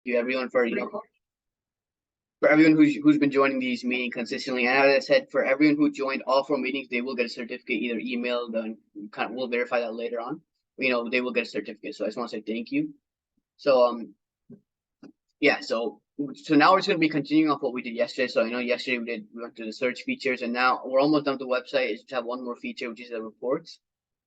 you everyone for for everyone who's been joining these meetings consistently. And as I said, for everyone who joined all 4 meetings, they will get a certificate either emailed, and we'll verify that later on. They will get a certificate. So I just want to say thank you. So yeah, so now we're just gonna be continuing off what we did yesterday. So yesterday we went through the search features, and now we're almost done with the website. It's just have one more feature, which is the reports.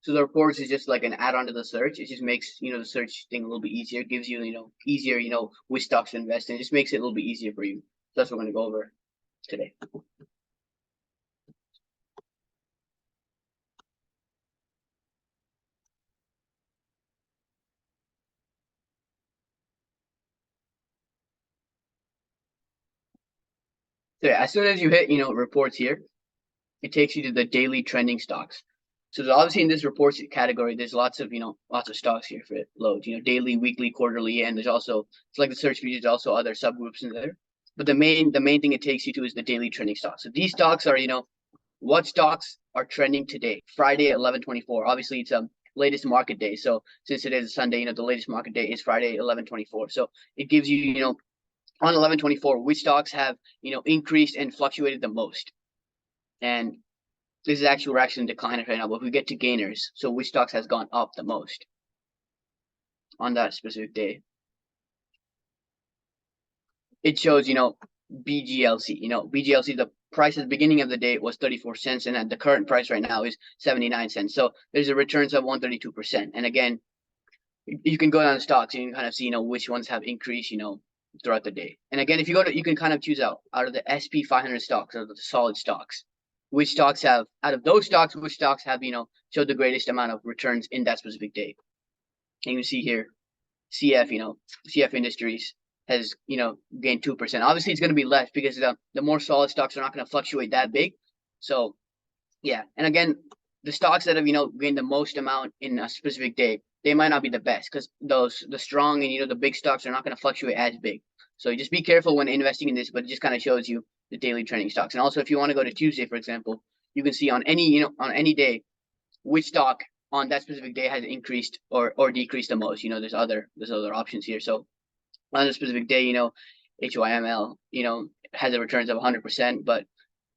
So the reports is just like an add-on to the search. It just makes the search thing a little bit easier. It gives you easier which stocks to invest in. It just makes it a little bit easier for you. So that's what we're gonna go over today. So yeah, as soon as you hit reports here, it takes you to the daily trending stocks. So there's obviously in this reports category, there's lots of stocks here for it loads, daily, weekly, quarterly, and there's also, it's like the search features, also other subgroups in there. But the main thing it takes you to is the daily trending stocks. So these stocks are, what stocks are trending today, Friday at 11/24. Obviously it's latest market day. So since it is a Sunday, the latest market day is Friday 11/24. So it gives you, on 11/24, which stocks have, increased and fluctuated the most. And this is actually, we're actually in decline right now, but if we get to gainers, so which stocks has gone up the most on that specific day, it shows, BGLC. BGLC, the price at the beginning of the day was 34 cents, and at the current price right now is 79 cents. So there's a returns of 132%. And again, you can go down the stocks and you can kind of see, which ones have increased, throughout the day. And again, if you go to, you can kind of choose out of the SP 500 stocks, or the solid stocks, which stocks have, out of those stocks, which stocks have, showed the greatest amount of returns in that specific day. And you can see here, CF Industries has, gained 2%. Obviously, it's going to be less because the more solid stocks are not going to fluctuate that big. So, yeah. And again, the stocks that have, gained the most amount in a specific day, they might not be the best because the strong and, the big stocks are not going to fluctuate as big. So just be careful when investing in this, but it just kind of shows you the daily trending stocks. And also, if you want to go to Tuesday, for example, you can see on any, any day, which stock on that specific day has increased or decreased the most. There's other options here. So on a specific day, HYML, has a returns of 100%, but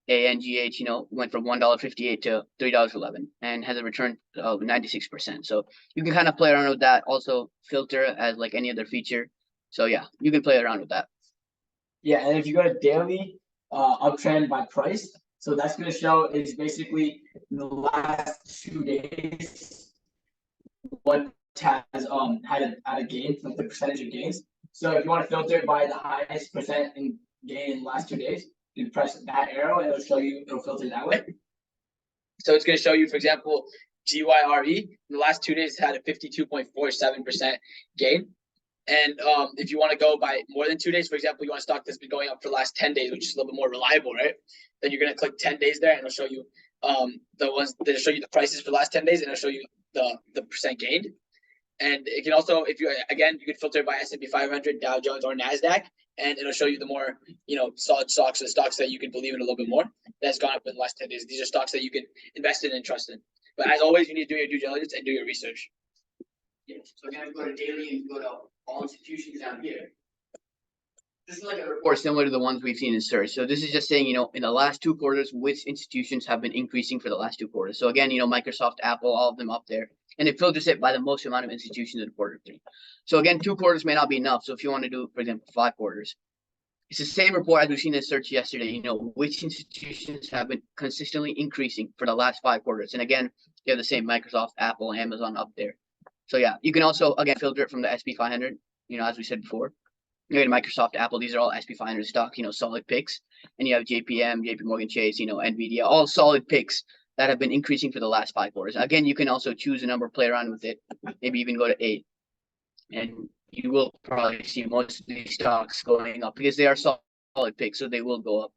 ANGH, went from $1.58 to $3.11 and has a return of 96%. So you can kind of play around with that. Also filter as like any other feature. So yeah, you can play around with that. Yeah, and if you go to daily uptrend by price, so that's going to show is basically in the last 2 days what has had a gain, like the percentage of gains. So if you want to filter it by the highest percent in gain in the last 2 days, you press that arrow and it'll filter that way. So it's going to show you, for example, GYRE in the last 2 days had a 52.47% gain. And if you want to go by more than 2 days, for example, you want a stock that's been going up for the last 10 days, which is a little bit more reliable, right? Then you're going to click 10 days there, and it'll show you the ones that'll show you the prices for the last 10 days, and it'll show you the percent gained. And it can also, if you can filter by S&P 500, Dow Jones, or NASDAQ, and it'll show you the more solid stocks, the stocks that you can believe in a little bit more that's gone up in the last 10 days. These are stocks that you can invest in and trust in. But as always, you need to do your due diligence and do your research. Yes. So again, go to daily and go to all institutions down here. This is like a report similar to the ones we've seen in search. So this is just saying, in the last 2 quarters, which institutions have been increasing for the last 2 quarters. So again, Microsoft, Apple, all of them up there. And it filters it by the most amount of institutions in quarter 3. So again, 2 quarters may not be enough. So if you want to do, for example, 5 quarters, it's the same report as we've seen in search yesterday, which institutions have been consistently increasing for the last 5 quarters. And again, they have the same Microsoft, Apple, Amazon up there. So yeah, you can also, again, filter it from the SP 500, as we said before. Microsoft, Apple, these are all SP 500 stock, solid picks. And you have JPM, JP Morgan Chase, NVIDIA, all solid picks that have been increasing for the last 5 quarters. Again, you can also choose a number, play around with it, maybe even go to 8. And you will probably see most of these stocks going up because they are solid picks, so they will go up.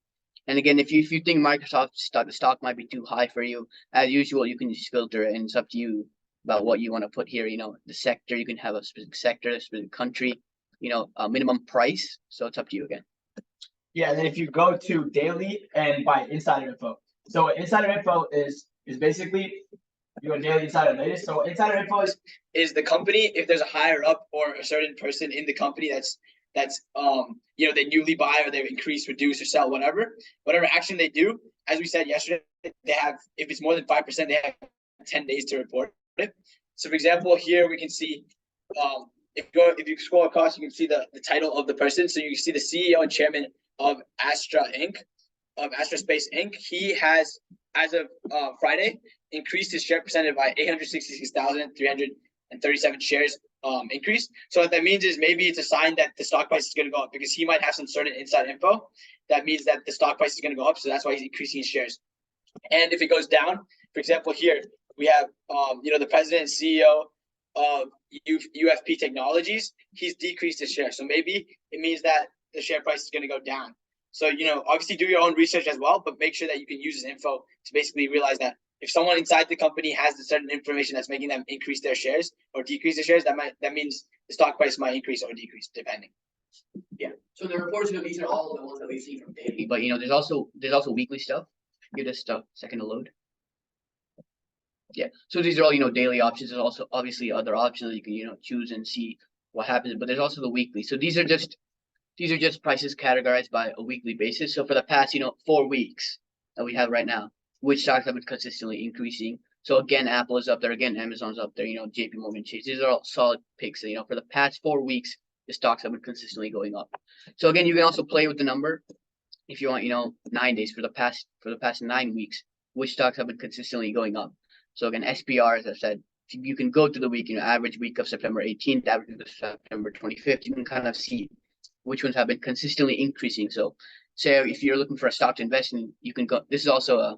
And again, if you think Microsoft the stock might be too high for you, as usual, you can just filter it, and it's up to you about what you want to put here. The sector, you can have a specific sector, a specific country, a minimum price. So it's up to you again. Yeah, and then if you go to daily and by insider info. So insider info is basically your daily insider latest. So insider info is the company, if there's a higher up or a certain person in the company that's that's they newly buy or they increase, reduce, or sell, whatever action they do. As we said yesterday, they have, if it's more than 5%, they have 10 days to report it. So for example, here we can see if you scroll across, you can see the title of the person. So you can see the CEO and chairman of Astra Space Inc. He has, as of Friday, increased his share percentage by 866,337 shares increase. So what that means is maybe it's a sign that the stock price is going to go up, because he might have some certain inside info that means that the stock price is going to go up. So that's why he's increasing his shares. And if it goes down, for example, here we have the president and CEO of UFP Technologies. He's decreased his share. So maybe it means that the share price is going to go down. So, obviously do your own research as well, but make sure that you can use this info to basically realize that if someone inside the company has the certain information that's making them increase their shares or decrease their shares, that means the stock price might increase or decrease depending. Yeah. So the reports, these are all the ones that we see from daily, but there's also weekly stuff. Give this stuff a second to load. Yeah. So these are all daily options. There's also obviously other options that you can choose and see what happens, but there's also the weekly. So these are just prices categorized by a weekly basis. So for the past 4 weeks that we have right now, which stocks have been consistently increasing. So again, Apple is up there, again, Amazon's up there, JP Morgan Chase. These are all solid picks. For the past 4 weeks, the stocks have been consistently going up. So again, you can also play with the number if you want, 9 days for the past 9 weeks, which stocks have been consistently going up. So again, SPR, as I said, you can go to the week, average week of September 18th, average week of September 25th. You can kind of see which ones have been consistently increasing. So say if you're looking for a stock to invest in, you can go. This is a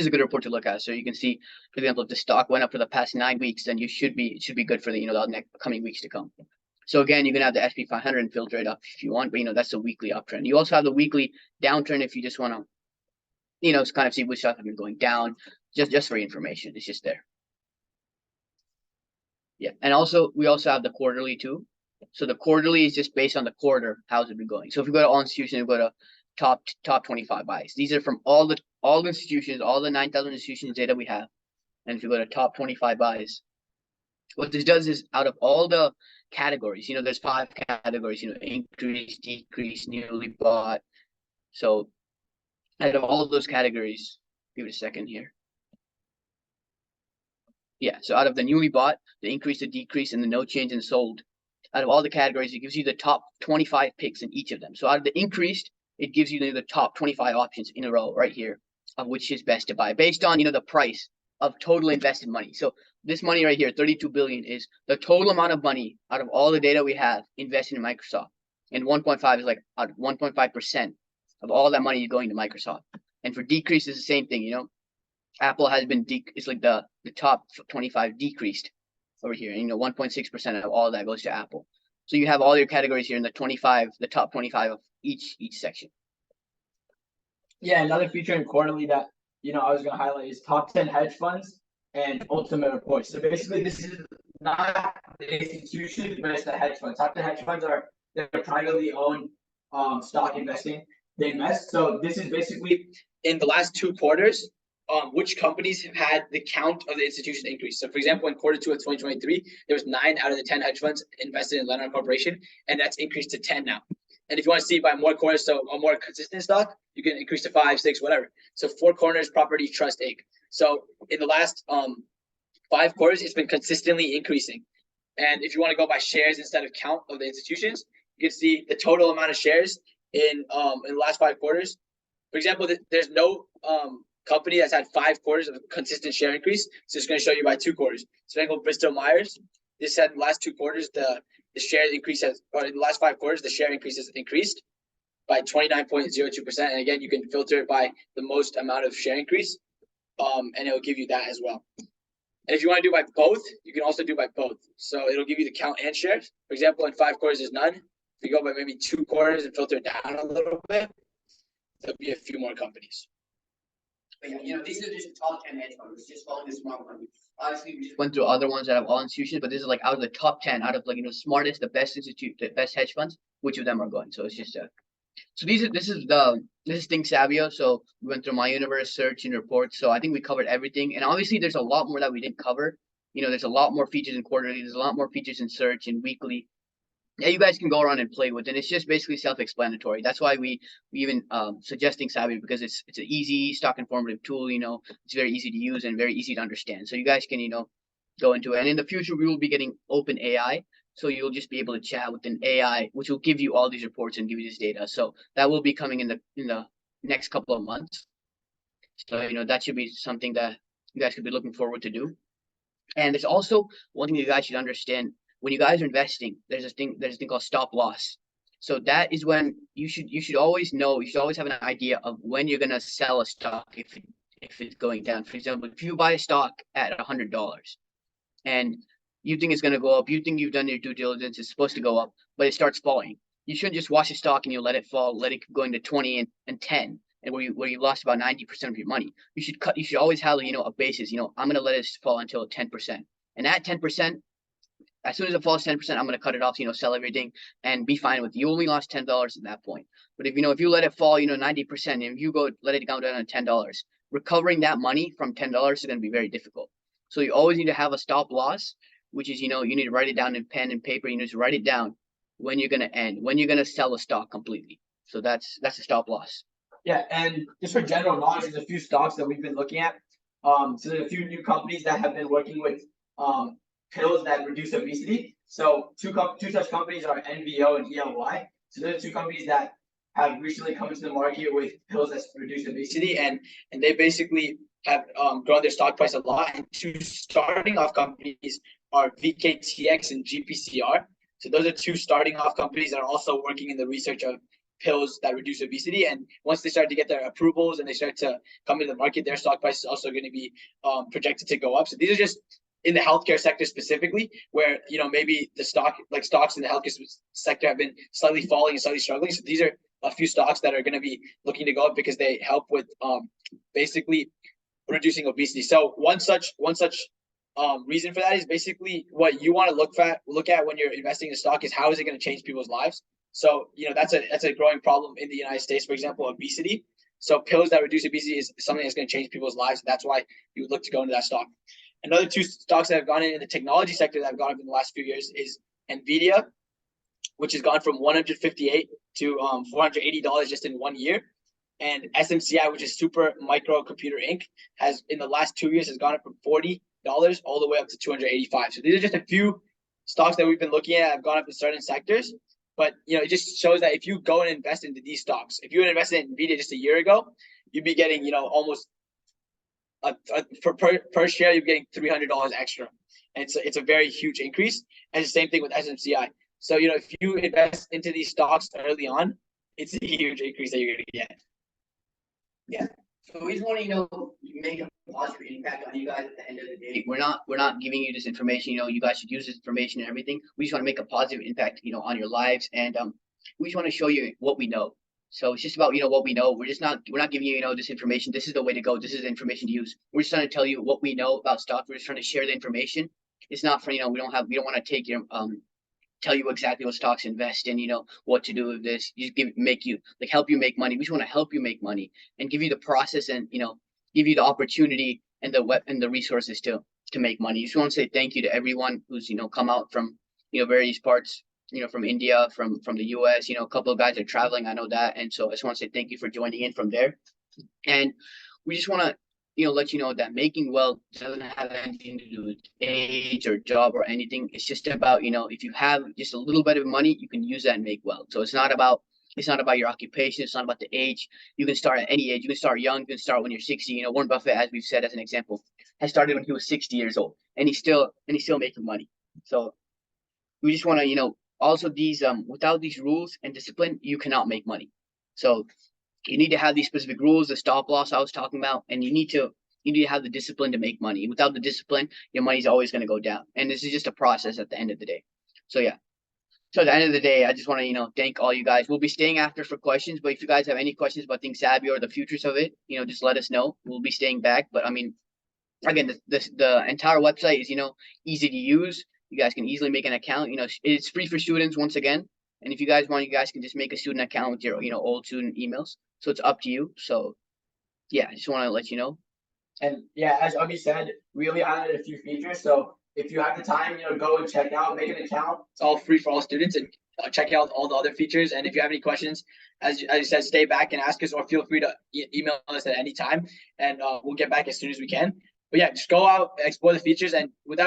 good report to look at. So you can see, for example, if the stock went up for the past 9 weeks, then it should be good for the the next coming weeks to come. So again, you can have the SP 500 and filter it up if you want, but that's a weekly uptrend. You also have the weekly downtrend if you just want to kind of see which stocks have been going down, just for information. It's just there. Yeah, and we also have the quarterly too. So the quarterly is just based on the quarter, how's it been going. So if you go to all institutions, you go to top 25 buys. These are from all the institutions, all the 9,000 institutions data we have. And if you go to top 25 buys, what this does is out of all the categories, there's 5 categories, increase, decrease, newly bought. So out of all of those categories, give it a second here. Yeah, so out of the newly bought, the increase, the decrease, and the no change and sold, out of all the categories, it gives you the top 25 picks in each of them. So out of the increased, it gives you the top 25 options in a row right here of which is best to buy based on, the price of total invested money. So this money right here, 32 billion, is the total amount of money out of all the data we have invested in Microsoft. And 1.5 is like 1.5% of all that money is going to Microsoft. And for decrease, is the same thing, Apple has been, it's like the top 25 decreased over here. 1.6% of all that goes to Apple. So you have all your categories here in the top 25 of each section. Yeah, another feature in quarterly that I was going to highlight is top 10 hedge funds and ultimate reports. So basically, this is not the institution, but it's the hedge funds. Top 10 hedge funds they're privately owned stock investing. They invest. So this is basically in the last 2 quarters. Which companies have had the count of the institution increase. So for example, in quarter 2 of 2023, there was 9 out of the 10 hedge funds invested in Lennar Corporation, and that's increased to 10 now. And if you want to see by more quarters, so a more consistent stock, you can increase to 5, 6, whatever. So 4 Corners Property Trust Inc. So in the last 5 quarters, it's been consistently increasing. And if you want to go by shares instead of count of the institutions, you can see the total amount of shares in the last 5 quarters. For example, there's no company that's had 5 quarters of consistent share increase. So it's going to show you by 2 quarters. So for example, Bristol Myers, this said in the last 2 quarters, the share increase or in the last 5 quarters, the share increase has increased by 29.02%. And again, you can filter it by the most amount of share increase, and it will give you that as well. And if you want to do by both, you can also do by both. So it'll give you the count and shares. For example, in 5 quarters, there's none. If you go by maybe 2 quarters and filter it down a little bit, there'll be a few more companies. But yeah, these are just the top 10 hedge funds. Just following the smart one. Obviously, we just went through other ones that have all institutions, but this is like out of the top 10, out of smartest, the best the best hedge funds, which of them are going. So it's just so this is ThinkSabio. So we went through my universe, search, and reports. So I think we covered everything. And obviously, there's a lot more that we didn't cover. There's a lot more features in quarterly. There's a lot more features in search and weekly. yeah, you guys can go around and play with it. It's just basically self-explanatory. That's why we even suggest ThinkSabio, because it's an easy stock informative tool. It's very easy to use and very easy to understand. So you guys can go into it. And in the future, we will be getting open AI. So you'll just be able to chat with an AI, which will give you all these reports and give you this data. So that will be coming in the next couple of months. So that should be something that you guys could be looking forward to do. And there's also one thing you guys should understand: when you guys are investing, there's a thing called stop loss. So that is when you should always know, you should always have an idea of when you're gonna sell a stock if it's going down. For example, if you buy a stock at $100 and you think it's gonna go up, you think you've done your due diligence, it's supposed to go up, but it starts falling. You shouldn't just watch the stock and you let it fall, let it go into 20 and 10, and where you lost about 90% of your money. You should always have a basis. I'm gonna let it fall until 10. And at 10%, as soon as it falls 10%, I'm gonna cut it off, sell everything and be fine with it. You only lost $10 at that point. But if you let it fall, 90%, and if you go let it go down to $10, recovering that money from $10 is gonna be very difficult. So you always need to have a stop loss, which is you need to write it down in pen and paper. You need to write it down when you're gonna end, when you're gonna sell a stock completely. So that's a stop loss. Yeah, and just for general knowledge, there's a few stocks that we've been looking at. So there's a few new companies that have been working with pills that reduce obesity. So two such companies are NVO and ELY. So those are two companies that have recently come into the market with pills that reduce obesity, and they basically have grown their stock price a lot. And two starting off companies are VKTX and GPCR. So those are two starting off companies that are also working in the research of pills that reduce obesity. And once they start to get their approvals and they start to come into the market, their stock price is also going to be projected to go up. So these are just in the healthcare sector specifically, where maybe the stocks in the healthcare sector have been slightly falling and slightly struggling. So these are a few stocks that are going to be looking to go up because they help with basically reducing obesity. So one such reason for that is basically what you want to look at when you're investing in a stock is how is it going to change people's lives. So that's a growing problem in the United States, for example, obesity. So pills that reduce obesity is something that's going to change people's lives. That's why you would look to go into that stock. Another two stocks that have gone in the technology sector that have gone up in the last few years is Nvidia, which has gone from $158 to $480 just in 1 year. And SMCI, which is Super Micro Computer Inc., has in the last 2 years has gone up from $40 all the way up to $285. So these are just a few stocks that we've been looking at have gone up in certain sectors. But it just shows that if you go and invest into these stocks, if you had invested in Nvidia just a year ago, you'd be getting almost per share, you're getting $300 extra, and it's a very huge increase. And the same thing with SMCI. So if you invest into these stocks early on, it's a huge increase that you're going to get. Yeah. So we just want to make a positive impact on you guys at the end of the day. We're not giving you this information. You guys should use this information and everything. We just want to make a positive impact on your lives, and we just want to show you what we know. So it's just about what we know. We're not giving you this information. This is the way to go. This is the information to use. We're just trying to tell you what we know about stock. We're just trying to share the information. It's not for we don't want to take your tell you exactly what stocks invest in, what to do with this. Just help you make money. We just want to help you make money and give you the process and give you the opportunity and the resources to make money. You just want to say thank you to everyone who's come out from various parts, from India, from the US. A couple of guys are traveling, I know that, and so I just want to say thank you for joining in from there. And we just want to let you know that making wealth doesn't have anything to do with age or job or anything. It's just about if you have just a little bit of money, you can use that and make wealth. So it's not about your occupation. It's not about the age. You can start at any age. You can start young. You can start when you're 60. Warren Buffett, as we've said as an example, has started when he was 60 years old, and he's still making money. So we just want to also these without these rules and discipline, you cannot make money. So you need to have these specific rules, the stop loss I was talking about, and you need to have the discipline to make money. Without the discipline, your money's always going to go down. And this is just a process at the end of the day. So yeah. So at the end of the day, I just want to thank all you guys. We'll be staying after for questions, but if you guys have any questions about ThinkSabio or the futures of it, just let us know. We'll be staying back. But I mean, again, the entire website is easy to use. You guys can easily make an account. It's free for students once again. And if you guys want, you guys can just make a student account with your old student emails. So it's up to you. So yeah, I just want to let you know. And yeah, as Abhi said, we only added a few features. So if you have the time, go and check out, make an account. It's all free for all students, and check out all the other features. And if you have any questions, as you said, stay back and ask us, or feel free to email us at any time, and we'll get back as soon as we can. But yeah, just go out, explore the features, and with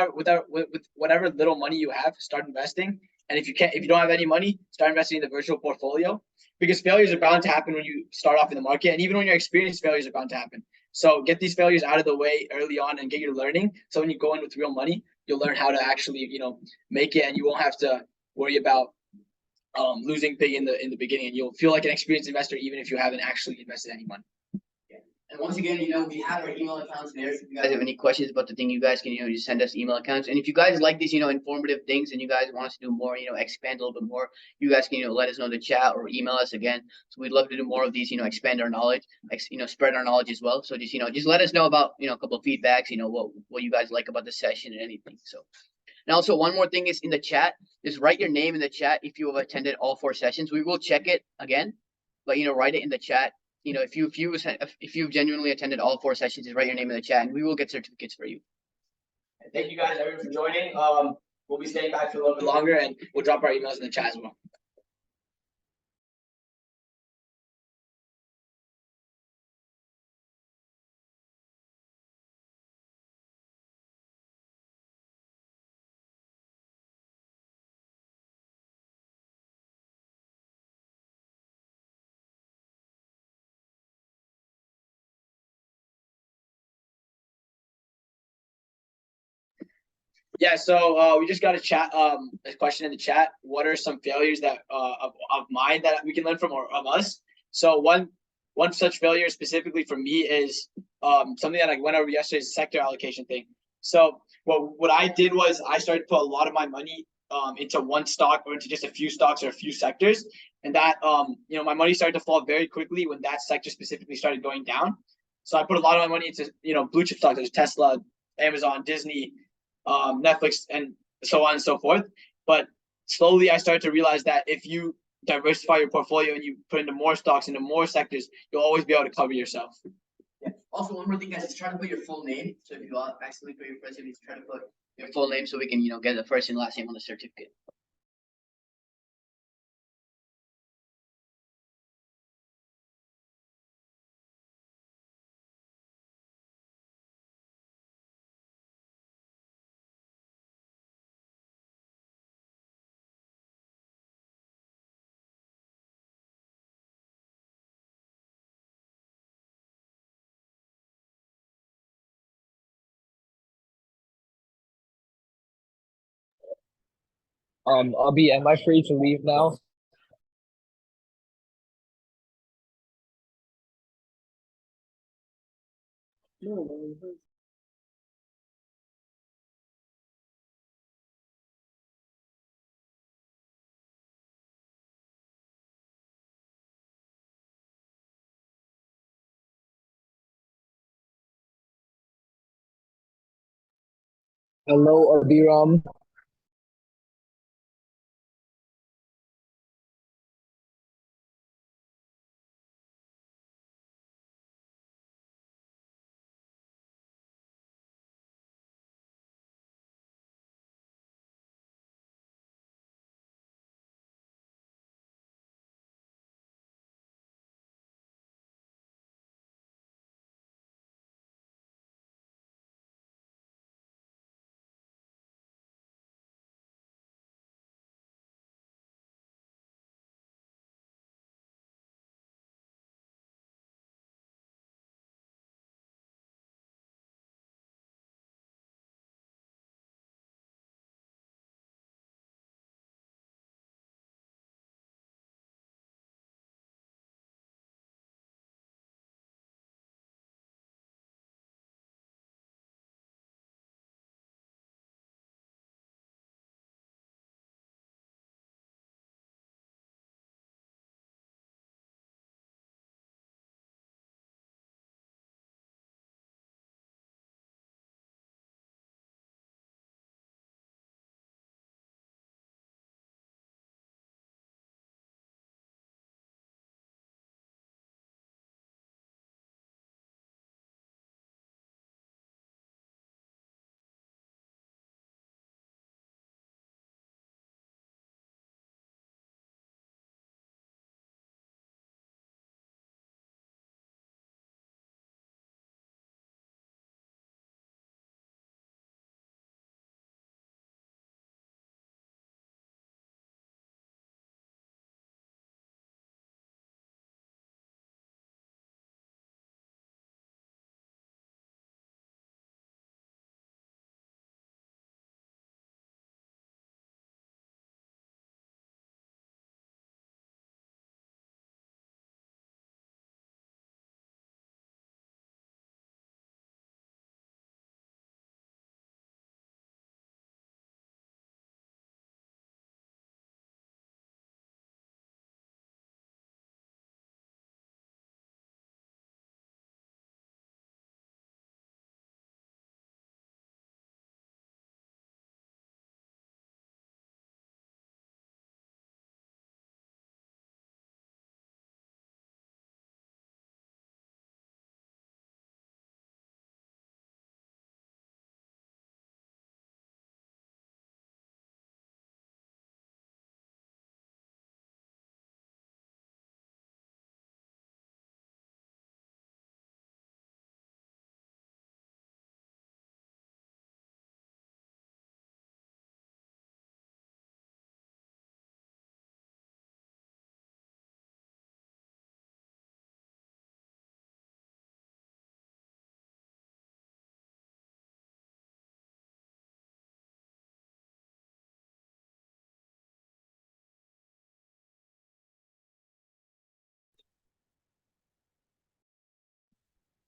whatever little money you have, start investing. And if you don't have any money, start investing in the virtual portfolio, because failures are bound to happen when you start off in the market, and even when you're experienced, failures are bound to happen. So get these failures out of the way early on and get your learning. So when you go in with real money, you'll learn how to actually, make it, and you won't have to worry about losing big in the beginning, and you'll feel like an experienced investor even if you haven't actually invested any money. And once again, we have our email accounts there. So if you guys have any questions about the thing, you guys can, just send us email accounts. And if you guys like these, informative things, and you guys want us to do more, expand a little bit more, you guys can, let us know in the chat or email us again. So we'd love to do more of these, expand our knowledge, spread our knowledge as well. So just let us know about, a couple of feedbacks, what you guys like about the session and anything. So. And also one more thing is in the chat, just write your name in the chat if you have attended all 4 sessions. We will check it again, but write it in the chat. If you've genuinely attended all 4 sessions, just write your name in the chat, and we will get certificates for you. Thank you guys, everyone, for joining. We'll be staying back for a little bit longer, and we'll drop our emails in the chat as well. Yeah, so we just got a question in the chat. What are some failures that of mine that we can learn from, or of us? So one such failure specifically for me is something that I went over yesterday's sector allocation thing. So what I did was I started to put a lot of my money into one stock, or into just a few stocks or a few sectors, and that my money started to fall very quickly when that sector specifically started going down. So I put a lot of my money into blue chip stocks, there's Tesla, Amazon, Disney, Netflix, and so on and so forth. But slowly I started to realize that if you diversify your portfolio and you put into more stocks, into more sectors, you'll always be able to cover yourself. Yeah. Also, one more thing, guys, is try to put your full name. So if you accidentally put your first name, try to put your full name so we can, get the first and last name on the certificate. Abhi, am I free to leave now? No. Hello, Abhiram.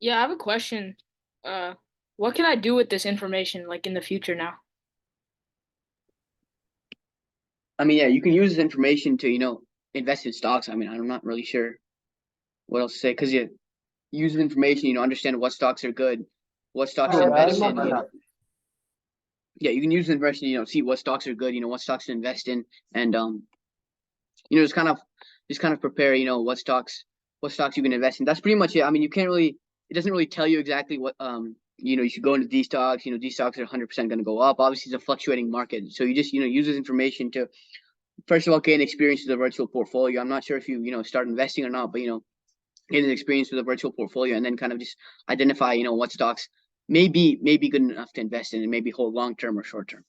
Yeah, I have a question. What can I do with this information like in the future now? I mean, yeah, you can use this information to, invest in stocks. I mean, I'm not really sure what else to say because you use the information, understand what stocks are good, what stocks to invest in, yeah, you can use the information, see what stocks are good, what stocks to invest in, and just kind of prepare, what stocks you can invest in. That's pretty much it. I mean, it doesn't really tell you exactly what you should go into these stocks. These stocks are 100% going to go up. Obviously, it's a fluctuating market, so you just use this information to first of all gain experience with the virtual portfolio. I'm not sure if you start investing or not, but gain an experience with a virtual portfolio, and then kind of just identify what stocks may be good enough to invest in and maybe hold long term or short term.